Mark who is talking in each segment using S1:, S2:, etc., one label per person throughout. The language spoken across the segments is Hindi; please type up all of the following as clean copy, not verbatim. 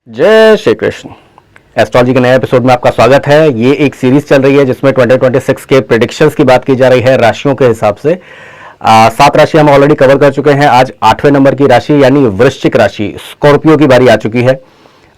S1: जय श्री कृष्ण। एस्ट्रोलॉजी के नए एपिसोड में आपका स्वागत है। ये एक सीरीज चल रही है जिसमें 2026 के प्रेडिक्शंस की बात की जा रही है राशियों के हिसाब से। 7 राशि हम ऑलरेडी कवर कर चुके हैं। आज 8वें नंबर की राशि यानी वृश्चिक राशि स्कॉर्पियो की बारी आ चुकी है।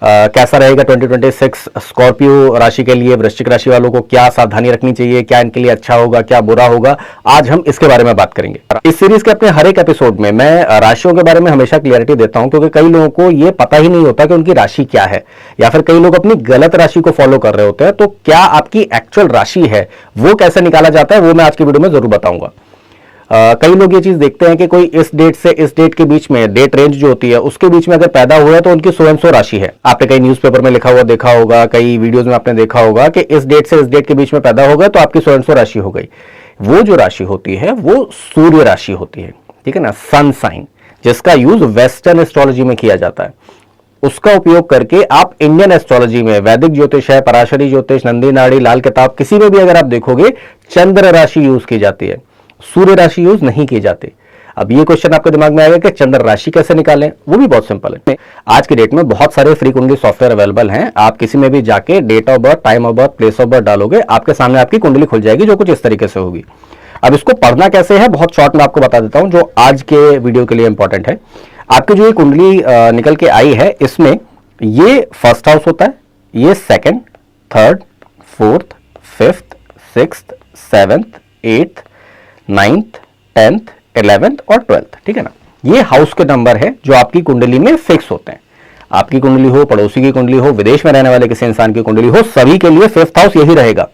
S1: कैसा रहेगा 2026 स्कॉर्पियो राशि के लिए? वृश्चिक राशि वालों को क्या सावधानी रखनी चाहिए, क्या इनके लिए अच्छा होगा, क्या बुरा होगा, आज हम इसके बारे में बात करेंगे। इस सीरीज के अपने हर एक एपिसोड में मैं राशियों के बारे में हमेशा क्लियरिटी देता हूं, क्योंकि कई लोगों को यह पता ही नहीं होता कि उनकी राशि क्या है, या फिर कई लोग अपनी गलत राशि को फॉलो कर रहे होते हैं। तो क्या आपकी एक्चुअल राशि है वो कैसे निकाला जाता है वो मैं आज की वीडियो में जरूर बताऊंगा। कई लोग ये चीज देखते हैं कि कोई इस डेट से इस डेट के बीच में, डेट रेंज जो होती है उसके बीच में अगर पैदा हुआ है तो उनकी सो एंड सो राशि है। आपने कई न्यूज़पेपर में लिखा हुआ देखा होगा, कई वीडियोस में आपने देखा होगा कि इस डेट से इस डेट के बीच में पैदा हो गया तो आपकी सो एंड सो राशि हो गई। वो जो राशि होती है वो सूर्य राशि होती है, ठीक है ना, सन साइन, जिसका यूज वेस्टर्न एस्ट्रोलॉजी में किया जाता है। उसका उपयोग करके आप इंडियन एस्ट्रोलॉजी में, वैदिक ज्योतिष है, पराशरी ज्योतिष, नंदी नाड़ी, लाल किताब, किसी में भी अगर आप देखोगे चंद्र राशि यूज की जाती है, सूर्य राशि यूज नहीं की जाती। अब ये क्वेश्चन आपके दिमाग में आएगा कि चंद्र राशि कैसे निकालें? वो भी बहुत सिंपल है। आज की डेट में बहुत सारे फ्री कुंडली सॉफ्टवेयर अवेलेबल हैं। आप किसी में भी जाके date of birth, time of birth, place of birth डालोगे, आपके सामने आपकी कुंडली खुल जाएगी, जो कुछ इस तरीके से होगी। अब इसको पढ़ना कैसे है, बहुत शॉर्ट में आपको बता देता हूं, जो आज के वीडियो के लिए इंपॉर्टेंट है। आपकी जो ये कुंडली निकल के आई है, इसमें ये फर्स्ट हाउस होता है, ये second, third, fourth, fifth, sixth, seventh, eighth, 9th, 10th, 11th और 12th, ठीक है ना। ये हाउस के नंबर है जो आपकी कुंडली में फिक्स होते हैं। आपकी कुंडली हो, पड़ोसी की कुंडली हो, विदेश में रहने वाले किसी इंसान की कुंडली हो, सभी के लिए 5th हाउस यही रहेगा,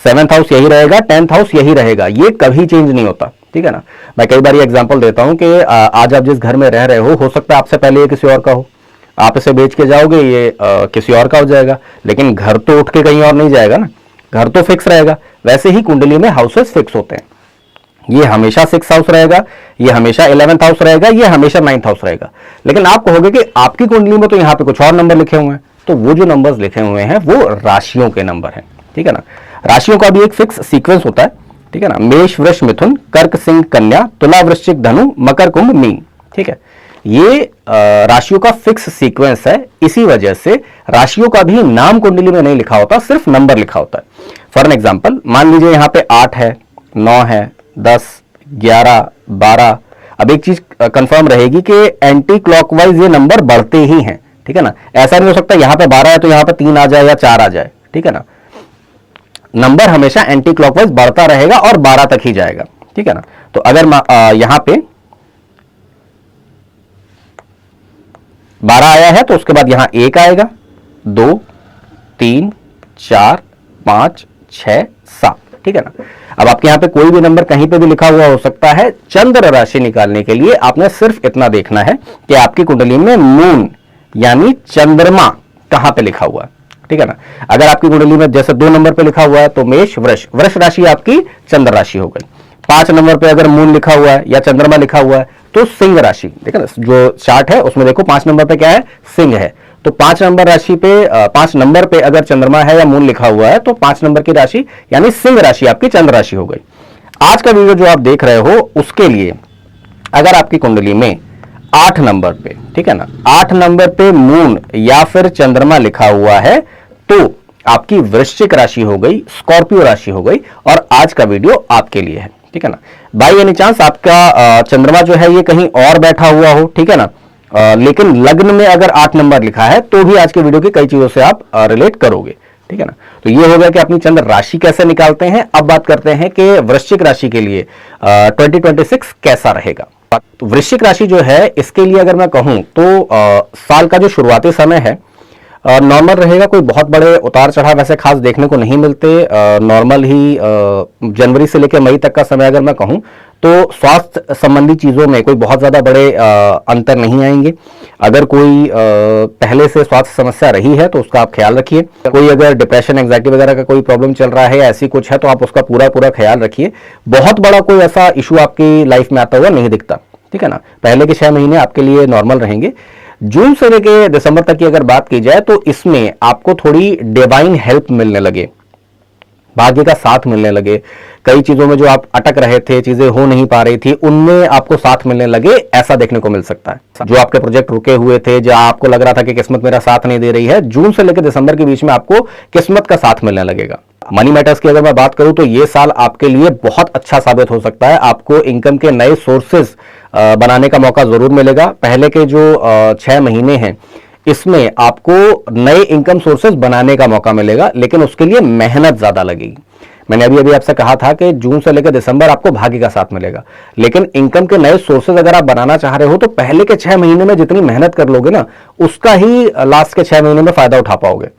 S1: 7th हाउस यही रहेगा, 10th हाउस यही रहेगा। ये कभी चेंज नहीं होता, ठीक है ना। मैं कई बार ये एग्जांपल देता हूं कि आज आप जिस घर में रह रहे हो सकता है आपसे पहले ये किसी और का हो, आप इसे बेच के जाओगे, ये किसी और का हो जाएगा, लेकिन घर तो उठ के कहीं और नहीं जाएगा ना, घर तो फिक्स रहेगा। वैसे ही कुंडली में हाउसेस फिक्स होते हैं। ये हमेशा 6th हाउस रहेगा, ये हमेशा 11th हाउस रहेगा, ये हमेशा 9th हाउस रहेगा। लेकिन आप कहोगे कि आपकी कुंडली में तो यहाँ पे कुछ और नंबर लिखे हुए हैं, तो वो जो नंबर्स लिखे हुए हैं वो राशियों के नंबर हैं, ठीक है ना। राशियों का भी एक फिक्स सीक्वेंस होता है, ठीक है ना। मेष, वृष, मिथुन, कर्क, सिंह, कन्या, तुला, वृश्चिक, धनु, मकर, कुंभ, मीन, ठीक है। ये राशियों का फिक्स सीक्वेंस है। इसी वजह से राशियों का भी नाम कुंडली में नहीं लिखा होता, सिर्फ नंबर लिखा होता है। फॉर एन एग्जाम्पल, मान लीजिए यहाँ पे 8 है, 9 है, 10, 11, 12। अब एक चीज कंफर्म रहेगी कि एंटी क्लॉकवाइज ये नंबर बढ़ते ही हैं, ठीक है ना। ऐसा नहीं हो सकता यहां पे 12 है तो यहां पे 3 आ जाए या 4 आ जाए, ठीक है ना। नंबर हमेशा एंटी क्लॉकवाइज बढ़ता रहेगा और 12 तक ही जाएगा, ठीक है ना। तो अगर यहां पे 12 आया है तो उसके बाद यहां 1 आएगा, 2, 3, 4, 5, 6, 7, ठीक है ना। अब आपके यहां पे कोई भी नंबर कहीं पे भी लिखा हुआ हो सकता है। चंद्र राशि निकालने के लिए आपने सिर्फ इतना देखना है कि आपकी कुंडली में मून यानी चंद्रमा कहां पे लिखा हुआ है, ठीक है ना। अगर आपकी कुंडली में जैसे 2 नंबर पे लिखा हुआ है तो मेष, वृष, वृष राशि आपकी चंद्र राशि हो गई। 5 नंबर पे अगर मून लिखा हुआ है या चंद्रमा लिखा हुआ है तो सिंह राशि, ठीक है ना। जो चार्ट है उसमें देखो 5 नंबर पे क्या है, सिंह है। तो 5 नंबर राशि पे 5 नंबर पे अगर चंद्रमा है या मून लिखा हुआ है तो 5 नंबर की राशि यानी सिंह राशि आपकी चंद्र राशि हो गई। आज का वीडियो जो आप देख रहे हो उसके लिए अगर आपकी कुंडली में 8 नंबर पे, ठीक है ना, 8 नंबर पे मून या फिर चंद्रमा लिखा हुआ है तो आपकी वृश्चिक राशि हो गई, स्कॉर्पियो राशि हो गई, और आज का वीडियो आपके लिए है, ठीक है ना। बाई एनी चांस आपका चंद्रमा जो है ये कहीं और बैठा हुआ हो, ठीक है ना, लेकिन लग्न में अगर 8 नंबर लिखा है तो भी आज के वीडियो की कई चीजों से आप रिलेट करोगे, ठीक है ना। तो ये हो गया कि अपनी चंद्र राशि कैसे निकालते हैं। अब बात करते हैं कि वृश्चिक राशि के लिए 2026 कैसा रहेगा। वृश्चिक राशि जो है इसके लिए अगर मैं कहूं तो साल का जो शुरुआती समय है नॉर्मल रहेगा। कोई बहुत बड़े उतार चढ़ाव वैसे खास देखने को नहीं मिलते। नॉर्मल ही जनवरी से लेकर मई तक का समय अगर मैं कहूं तो स्वास्थ्य संबंधी चीजों में कोई बहुत ज्यादा बड़े अंतर नहीं आएंगे। अगर कोई पहले से स्वास्थ्य समस्या रही है तो उसका आप ख्याल रखिए। कोई अगर डिप्रेशन, एंजाइटी वगैरह का कोई प्रॉब्लम चल रहा है या ऐसी कुछ है तो आप उसका पूरा पूरा ख्याल रखिए। बहुत बड़ा कोई ऐसा इशू आपकी लाइफ में आता हुआ नहीं दिखता, ठीक है ना। पहले के 6 महीने आपके लिए नॉर्मल रहेंगे। जून से लेकर दिसंबर तक की अगर बात की जाए तो इसमें आपको थोड़ी डिवाइन हेल्प मिलने लगे, भाग्य का साथ मिलने लगे, कई चीजों में जो आप अटक रहे थे, चीजें हो नहीं पा रही थी, उनमें आपको साथ मिलने लगे, ऐसा देखने को मिल सकता है। जो आपके प्रोजेक्ट रुके हुए थे, जहां आपको लग रहा था कि किस्मत मेरा साथ नहीं दे रही है, जून से लेकर दिसंबर के बीच में आपको किस्मत का साथ मिलने लगेगा। मनी मैटर्स की अगर मैं बात करूं तो ये साल आपके लिए बहुत अच्छा साबित हो सकता है। आपको इनकम के नए सोर्सेज बनाने का मौका जरूर मिलेगा। पहले के जो 6 महीने हैं इसमें आपको नए इनकम सोर्सेज बनाने का मौका मिलेगा, लेकिन उसके लिए मेहनत ज्यादा लगेगी। मैंने अभी अभी आपसे कहा था कि जून से लेकर दिसंबर आपको भाग्य का साथ मिलेगा, लेकिन इनकम के नए सोर्सेज अगर आप बनाना चाह रहे हो तो पहले के 6 महीने में जितनी मेहनत कर लोगे ना, उसका ही लास्ट के 6 महीने में फायदा उठा पाओगे।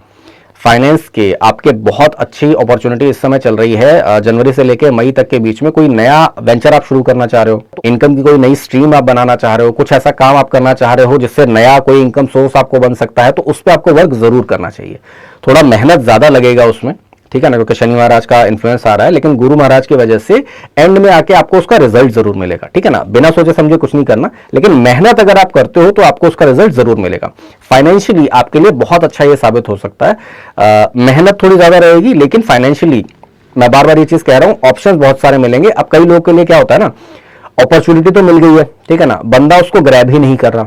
S1: फाइनेंस के आपके बहुत अच्छी अपॉर्चुनिटी इस समय चल रही है। जनवरी से लेकर मई तक के बीच में कोई नया वेंचर आप शुरू करना चाह रहे हो, इनकम की कोई नई स्ट्रीम आप बनाना चाह रहे हो, कुछ ऐसा काम आप करना चाह रहे हो जिससे नया कोई इनकम सोर्स आपको बन सकता है, तो उस पर आपको वर्क जरूर करना चाहिए। थोड़ा मेहनत ज्यादा लगेगा उसमें, ठीक है ना, क्योंकि शनि महाराज का इन्फ्लुएंस आ रहा है, लेकिन गुरु महाराज की वजह से एंड में आके आपको उसका रिजल्ट जरूर मिलेगा, ठीक है ना। बिना सोचे समझे कुछ नहीं करना, लेकिन मेहनत अगर आप करते हो तो आपको उसका रिजल्ट जरूर मिलेगा। फाइनेंशियली आपके लिए बहुत अच्छा ये साबित हो सकता है। मेहनत थोड़ी ज्यादा रहेगी, लेकिन फाइनेंशियली मैं बार बार ये चीज कह रहा हूं, ऑप्शंस बहुत सारे मिलेंगे। अब कई लोगों के लिए क्या होता है ना, अपॉर्चुनिटी तो मिल गई है, ठीक है ना, बंदा उसको ग्रैब ही नहीं कर रहा।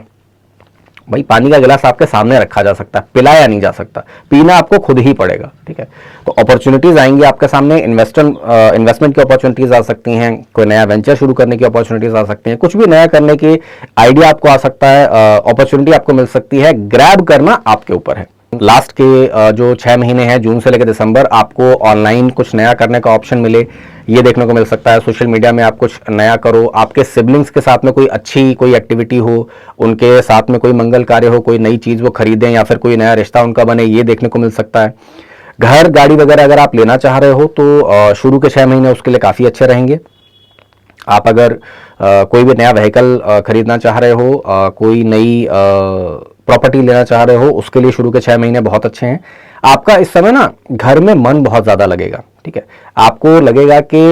S1: भाई पानी का गिलास आपके सामने रखा जा सकता है, पिलाया नहीं जा सकता, पीना आपको खुद ही पड़ेगा, ठीक है। तो अपॉर्चुनिटीज आएंगी आपके सामने, इन्वेस्टमेंट की अपॉर्चुनिटीज आ सकती हैं, कोई नया वेंचर शुरू करने की अपॉर्चुनिटीज आ सकती हैं, कुछ भी नया करने की आइडिया आपको आ सकता है, अपॉर्चुनिटी आपको मिल सकती है। ग्रैब करना आपके ऊपर है। लास्ट के जो 6 महीने हैं जून से लेकर दिसंबर, आपको ऑनलाइन कुछ नया करने का ऑप्शन मिले, ये देखने को मिल सकता है। सोशल मीडिया में आप कुछ नया करो, आपके सिबलिंग्स के साथ में कोई अच्छी कोई एक्टिविटी हो, उनके साथ में कोई मंगल कार्य हो, कोई नई चीज वो खरीदें या फिर कोई नया रिश्ता उनका बने, ये देखने को मिल सकता है। घर गाड़ी वगैरह अगर आप लेना चाह रहे हो तो शुरू के 6 महीने उसके लिए काफी अच्छे रहेंगे। आप अगर कोई भी नया व्हीकल खरीदना चाह रहे हो, कोई नई प्रॉपर्टी लेना चाह रहे हो, उसके लिए शुरू के 6 महीने बहुत अच्छे हैं। आपका इस समय ना घर में मन बहुत ज्यादा लगेगा, ठीक है। आपको लगेगा कि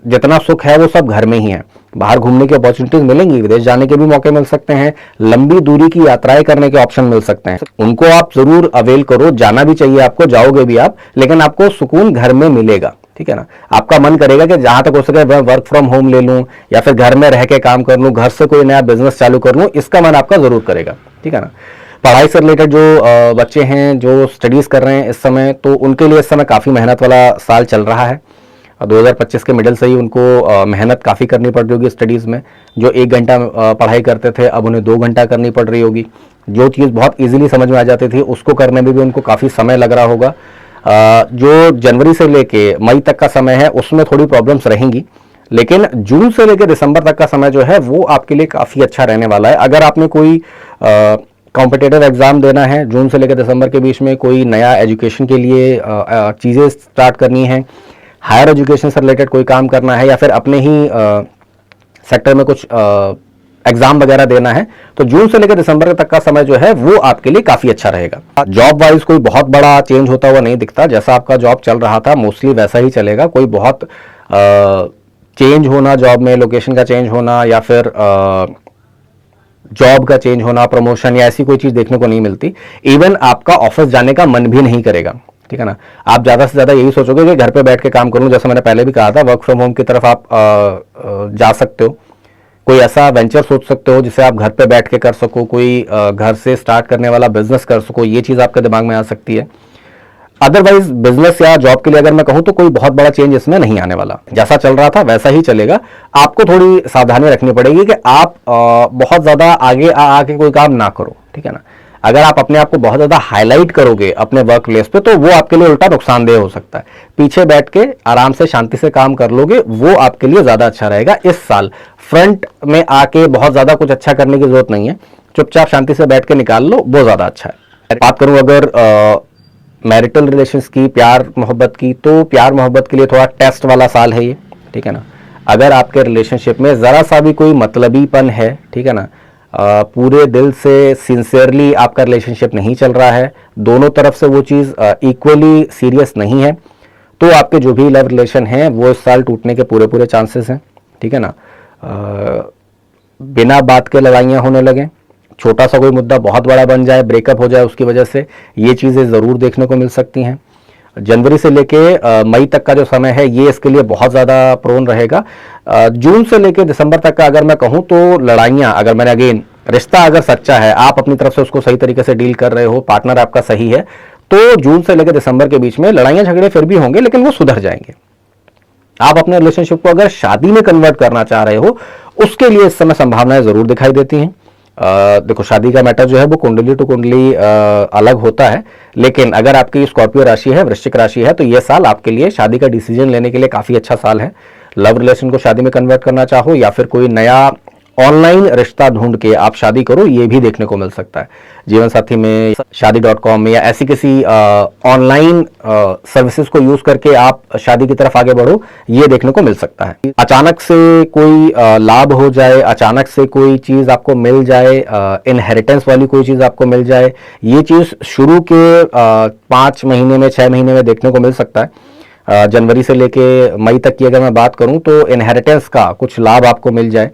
S1: जितना सुख है वो सब घर में ही है। बाहर घूमने की अपॉर्चुनिटीज मिलेंगी, विदेश जाने के भी मौके मिल सकते हैं, लंबी दूरी की यात्राएं करने के ऑप्शन मिल सकते हैं, उनको आप जरूर अवेल करो। जाना भी चाहिए आपको, जाओगे भी आप, लेकिन आपको सुकून घर में मिलेगा, ठीक है ना। आपका मन करेगा कि जहां तक हो सके वर्क फ्रॉम होम ले लूं या फिर घर में रह के काम कर लूं, घर से कोई नया बिजनेस चालू कर लूं, इसका मन आपका जरूर करेगा, ठीक है ना। पढ़ाई से रिलेटेड जो बच्चे हैं जो स्टडीज कर रहे हैं इस समय, तो उनके लिए इस समय काफी मेहनत वाला साल चल रहा है। 2025 के मिडिल से ही उनको मेहनत काफी करनी पड़ रही होगी स्टडीज में। जो 1 घंटा पढ़ाई करते थे अब उन्हें 2 घंटा करनी पड़ रही होगी। जो चीज बहुत इजीली समझ में आ जाती थी उसको करने में भी उनको काफी समय लग रहा होगा। जो जनवरी से लेके मई तक का समय है उसमें थोड़ी प्रॉब्लम्स रहेंगी, लेकिन जून से लेकर दिसंबर तक का समय जो है वो आपके लिए काफी अच्छा रहने वाला है। अगर आपने कोई कॉम्पिटिटिव एग्जाम देना है जून से लेकर दिसंबर के बीच में, कोई नया एजुकेशन के लिए चीजें स्टार्ट करनी है, हायर एजुकेशन से रिलेटेड कोई काम करना है, या फिर अपने ही सेक्टर में कुछ एग्जाम वगैरह देना है, तो जून से लेकर दिसंबर तक का समय जो है वो आपके लिए काफी अच्छा रहेगा। जॉब वाइज कोई बहुत बड़ा चेंज होता हुआ नहीं दिखता। जैसा आपका जॉब चल रहा था मोस्टली वैसा ही चलेगा। कोई बहुत चेंज होना जॉब में, लोकेशन का चेंज होना या फिर जॉब का चेंज होना, प्रमोशन या ऐसी कोई चीज देखने को नहीं मिलती। इवन आपका ऑफिस जाने का मन भी नहीं करेगा, ठीक है ना। आप ज्यादा से ज्यादा यही सोचोगे कि घर पे बैठ के काम करूं। जैसे मैंने पहले भी कहा था, वर्क फ्रॉम होम की तरफ आप जा सकते हो, कोई ऐसा वेंचर सोच सकते हो जिसे आप घर पे बैठ के कर सको, कोई घर से स्टार्ट करने वाला बिजनेस कर सको, ये चीज आपके दिमाग में आ सकती है। अदरवाइज बिजनेस या जॉब के लिए अगर मैं कहूं तो कोई बहुत बड़ा चेंज इसमें नहीं आने वाला। जैसा चल रहा था वैसा ही चलेगा। आपको थोड़ी सावधानी रखनी पड़ेगी कि आप बहुत ज्यादा आगे आके कोई काम ना करो, ठीक है ना। अगर आप अपने आप को बहुत ज्यादा हाईलाइट करोगे अपने वर्क प्लेस पे तो वो आपके लिए उल्टा नुकसानदेह हो सकता है। पीछे बैठ के आराम से शांति से काम कर लोगे वो आपके लिए ज्यादा अच्छा रहेगा। इस साल फ्रंट में आके बहुत ज्यादा कुछ अच्छा करने की जरूरत नहीं है, चुपचाप शांति से बैठ के निकाल लो, वो ज्यादा अच्छा है। बात करूं अगर मैरिटल रिलेशंस की, प्यार मोहब्बत की, तो प्यार मोहब्बत के लिए थोड़ा टेस्ट वाला साल है ये, ठीक है ना। अगर आपके रिलेशनशिप में जरा सा भी कोई मतलबीपन है, ठीक है ना, पूरे दिल से सिंसियरली आपका रिलेशनशिप नहीं चल रहा है, दोनों तरफ से वो चीज इक्वली सीरियस नहीं है, तो आपके जो भी लव रिलेशन हैं वो इस साल टूटने के पूरे पूरे चांसेस हैं, ठीक है ना। बिना बात के लड़ाइयाँ होने लगे, छोटा सा कोई मुद्दा बहुत बड़ा बन जाए, ब्रेकअप हो जाए उसकी वजह से, ये चीजें जरूर देखने को मिल सकती हैं। जनवरी से लेके मई तक का जो समय है ये इसके लिए बहुत ज़्यादा प्रोन रहेगा। जून से लेके दिसंबर तक का अगर मैं कहूँ तो लड़ाइयाँ, अगर मैंने अगेन रिश्ता अगर सच्चा है, आप अपनी तरफ से उसको सही तरीके से डील कर रहे हो, पार्टनर आपका सही है, तो जून से लेकर दिसंबर के बीच में लड़ाइयाँ झगड़े फिर भी होंगे लेकिन वो सुधर जाएंगे। आप अपने रिलेशनशिप को अगर शादी में कन्वर्ट करना चाह रहे हो उसके लिए इस समय संभावनाएं जरूर दिखाई देती हैं। देखो शादी का मैटर जो है वो कुंडली टू कुंडली अलग होता है, लेकिन अगर आपकी स्कॉर्पियो राशि है, वृश्चिक राशि है, तो यह साल आपके लिए शादी का डिसीजन लेने के लिए काफी अच्छा साल है। लव रिलेशन को शादी में कन्वर्ट करना चाहो या फिर कोई नया ऑनलाइन रिश्ता ढूंढ के आप शादी करो, ये भी देखने को मिल सकता है। जीवन साथी में, शादी.com में या ऐसी किसी ऑनलाइन सर्विसेज को यूज करके आप शादी की तरफ आगे बढ़ो, ये देखने को मिल सकता है। अचानक से कोई लाभ हो जाए, अचानक से कोई चीज आपको मिल जाए, इनहेरिटेंस वाली कोई चीज आपको मिल जाए, ये चीज शुरू के 5 महीने में, 6 महीने में देखने को मिल सकता है। जनवरी से लेके मई तक की अगर मैं बात करूं तो इनहेरिटेंस का कुछ लाभ आपको मिल जाए,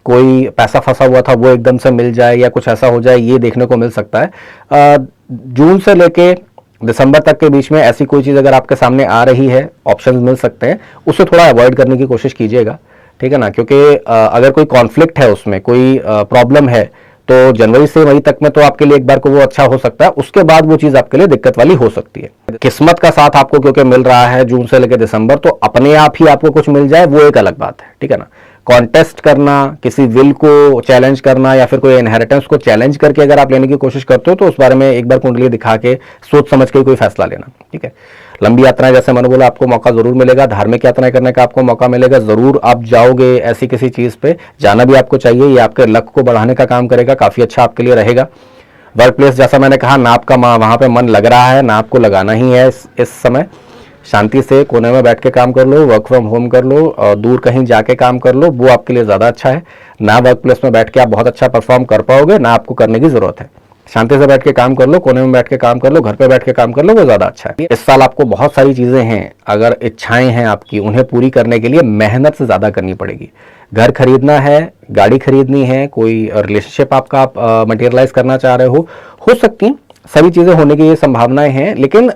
S1: कोई पैसा फंसा हुआ था वो एकदम से मिल जाए या कुछ ऐसा हो जाए, ये देखने को मिल सकता है। जून से लेके दिसंबर तक के बीच में ऐसी कोई चीज़ अगर आपके सामने आ रही है, ऑप्शंस मिल सकते हैं, उससे थोड़ा अवॉइड करने की कोशिश कीजिएगा, ठीक है ना, क्योंकि अगर कोई कॉन्फ्लिक्ट है, उसमें कोई प्रॉब्लम है, तो जनवरी से मई तक में तो आपके लिए एक बार को वो अच्छा हो सकता है, उसके बाद वो चीज़ आपके लिए दिक्कत वाली हो सकती है। किस्मत का साथ आपको क्योंकि मिल रहा है जून से लेकर दिसंबर, तो अपने आप ही आपको कुछ मिल जाए वो एक अलग बात है, ठीक है ना। कॉन्टेस्ट करना, किसी विल को चैलेंज करना या फिर कोई इनहेरिटेंस को चैलेंज करके अगर आप लेने की कोशिश करते हो तो उस बारे में एक बार कुंडली दिखा के सोच समझ के कोई फैसला लेना, ठीक है। लंबी यात्राएं, जैसे मैंने बोला, आपको मौका जरूर मिलेगा। धार्मिक यात्राएं करने का आपको मौका मिलेगा, जरूर आप जाओगे ऐसी किसी चीज पे, जाना भी आपको चाहिए, ये आपके लक को बढ़ाने का काम करेगा, काफी अच्छा आपके लिए रहेगा। वर्क प्लेस, जैसा मैंने कहा, ना आपका वहां पे मन लग रहा है ना आपको लगाना ही है इस समय, शांति से कोने में बैठ के काम कर लो, वर्क फ्रॉम होम कर लो, और दूर कहीं जाके काम कर लो, वो आपके लिए ज़्यादा अच्छा है। ना वर्क प्लेस में बैठ के आप बहुत अच्छा परफॉर्म कर पाओगे, ना आपको करने की ज़रूरत है। शांति से बैठ के काम कर लो, कोने में बैठ के काम कर लो, घर पे बैठ के काम कर लो, वो ज़्यादा अच्छा है। इस साल आपको बहुत सारी चीज़ें हैं, अगर इच्छाएं हैं आपकी, उन्हें पूरी करने के लिए मेहनत से ज़्यादा करनी पड़ेगी। घर खरीदना है, गाड़ी खरीदनी है, कोई रिलेशनशिप आपका आप मटेरियलाइज करना चाह रहे हो सकती सभी चीज़ें होने की ये संभावनाएं हैं, लेकिन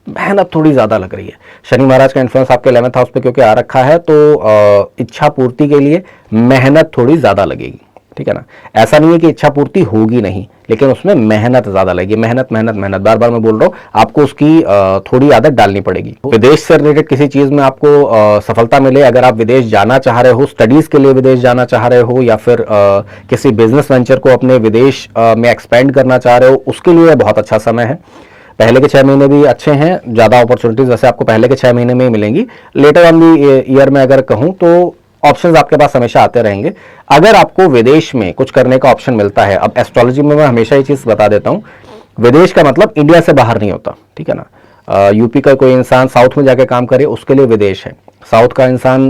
S1: मेहनत थोड़ी ज्यादा लग रही है। शनि महाराज का इन्फ्लुएंस आपके 11th हाउस पे क्योंकि आ रखा है, तो इच्छा पूर्ति के लिए मेहनत थोड़ी ज्यादा लगेगी, ठीक है ना। ऐसा नहीं है कि इच्छा पूर्ति होगी नहीं, लेकिन उसमें मेहनत ज्यादा लगेगी। मेहनत मेहनत मेहनत, बार बार मैं बोल रहा हूँ, आपको उसकी थोड़ी आदत डालनी पड़ेगी। विदेश से रिलेटेड किसी चीज में आपको सफलता मिले, अगर आप विदेश जाना चाह रहे हो, स्टडीज के लिए विदेश जाना चाह रहे हो, या फिर किसी बिजनेस वेंचर को अपने विदेश में एक्सपेंड करना चाह रहे हो, उसके लिए बहुत अच्छा समय है। पहले के 6 महीने भी अच्छे हैं, ज़्यादा अपॉर्चुनिटीज वैसे आपको पहले के 6 महीने में ही मिलेंगी। लेटर ऑन दी ईयर में अगर कहूँ तो ऑप्शंस आपके पास हमेशा आते रहेंगे। अगर आपको विदेश में कुछ करने का ऑप्शन मिलता है, अब एस्ट्रोलॉजी में मैं हमेशा ये चीज़ बता देता हूँ, विदेश का मतलब इंडिया से बाहर नहीं होता, ठीक है ना। यूपी का कोई इंसान साउथ में जाके काम करे, उसके लिए विदेश है। साउथ का इंसान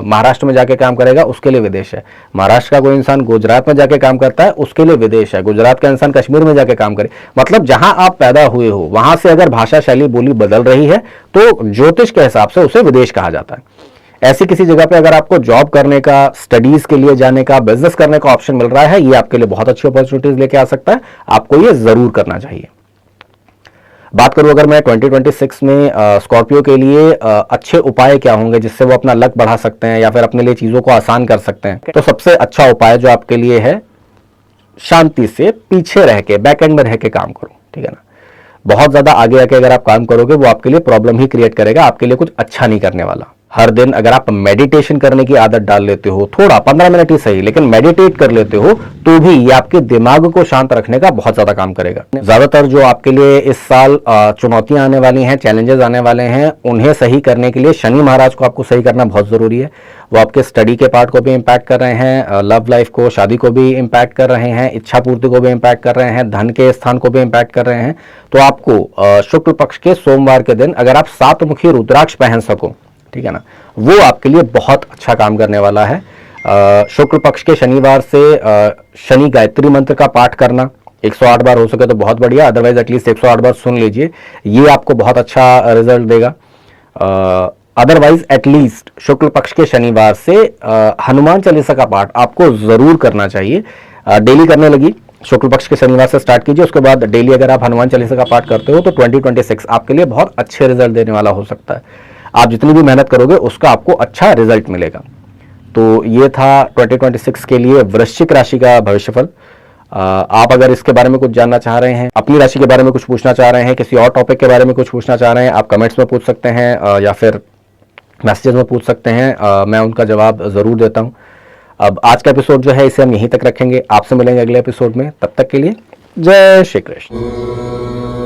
S1: महाराष्ट्र में जाके काम करेगा, उसके लिए विदेश है। महाराष्ट्र का कोई इंसान गुजरात में जाके काम करता है, उसके लिए विदेश है। गुजरात का इंसान कश्मीर में जाके काम करे, मतलब जहां आप पैदा हुए हो वहां से अगर भाषा शैली बोली बदल रही है तो ज्योतिष के हिसाब से उसे विदेश कहा जाता है। ऐसी किसी जगह पे अगर आपको जॉब करने का, स्टडीज के लिए जाने का, बिजनेस करने का ऑप्शन मिल रहा है, ये आपके लिए बहुत अच्छी अपॉर्चुनिटीज लेके आ सकता है, आपको ये जरूर करना चाहिए। बात करूं अगर मैं 2026 में स्कॉर्पियो के लिए अच्छे उपाय क्या होंगे जिससे वो अपना लक बढ़ा सकते हैं या फिर अपने लिए चीजों को आसान कर सकते हैं, तो सबसे अच्छा उपाय जो आपके लिए है, शांति से पीछे रह के, बैक एंड में रह के काम करो, ठीक है ना। बहुत ज्यादा आगे आके अगर आप काम करोगे वो आपके लिए प्रॉब्लम ही क्रिएट करेगा, आपके लिए कुछ अच्छा नहीं करने वाला। हर दिन अगर आप मेडिटेशन करने की आदत डाल लेते हो, थोड़ा 15 मिनट ही सही, लेकिन मेडिटेट कर लेते हो, तो भी ये आपके दिमाग को शांत रखने का बहुत ज्यादा काम करेगा। ज्यादातर जो आपके लिए इस साल चुनौतियां आने वाली हैं, चैलेंजेस आने वाले हैं, उन्हें सही करने के लिए शनि महाराज को आपको सही करना बहुत जरूरी है। वो आपके स्टडी के पार्ट को भी इम्पैक्ट कर रहे हैं, लव लाइफ को, शादी को भी इम्पैक्ट कर रहे हैं, इच्छा पूर्ति को भी इम्पैक्ट कर रहे हैं, धन के स्थान को भी इम्पैक्ट कर रहे हैं। तो आपको शुक्ल पक्ष के सोमवार के दिन अगर आप 7 मुखी रुद्राक्ष पहन सको, ठीक है ना, वो आपके लिए बहुत अच्छा काम करने वाला है। शुक्ल पक्ष के शनिवार से शनि गायत्री मंत्र का पाठ करना 108 बार हो सके तो बहुत बढ़िया, अदरवाइज एटलीस्ट 108 बार सुन लीजिए, ये आपको बहुत अच्छा रिजल्ट देगा। अदरवाइज एटलीस्ट शुक्ल पक्ष के शनिवार से हनुमान चालीसा का पाठ आपको जरूर करना चाहिए। डेली करने लगी शुक्ल पक्ष के शनिवार से स्टार्ट कीजिए। उसके बाद डेली अगर आप हनुमान चालीसा का पाठ करते हो तो 2026 आपके लिए बहुत अच्छे रिजल्ट देने वाला हो सकता है। आप जितनी भी मेहनत करोगे उसका आपको अच्छा रिजल्ट मिलेगा। तो ये था 2026 के लिए वृश्चिक राशि का भविष्यफल। आप अगर इसके बारे में कुछ जानना चाह रहे हैं, अपनी राशि के बारे में कुछ पूछना चाह रहे हैं, किसी और टॉपिक के बारे में कुछ पूछना चाह रहे हैं, आप कमेंट्स में पूछ सकते हैं या फिर मैसेजेस में पूछ सकते हैं। मैं उनका जवाब ज़रूर देता हूं। अब आज का एपिसोड जो है इसे हम यहीं तक रखेंगे। आपसे मिलेंगे अगले एपिसोड में। तब तक के लिए जय श्री कृष्ण।